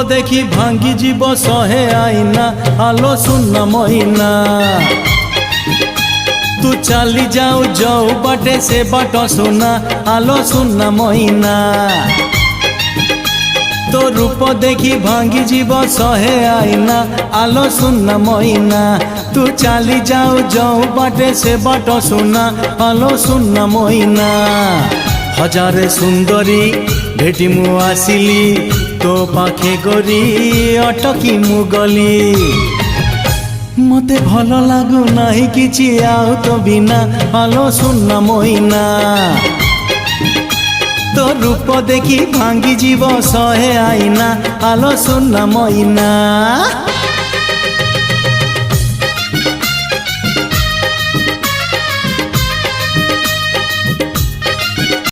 देखी भांगी जीव सहे आईना आलो सुन महीना तू चली जाऊ जाऊ बाटे से बाट सुना आलो सुन महीना तो रूप देखी भांगी जीव सहे आईना आलो सुन महीना तू चली जाऊ जाऊ बाटे से बाट सुना आलो सुन महीना हजारे सुंदरी भेटी मु आसिली तो पाखे गरी अटकी मु गली मते भल लागू नाही किछि आउ तो बिना आलो सुन महीना तो रूप देखी भांगी जीव सहे आईना आलो सुन महीना।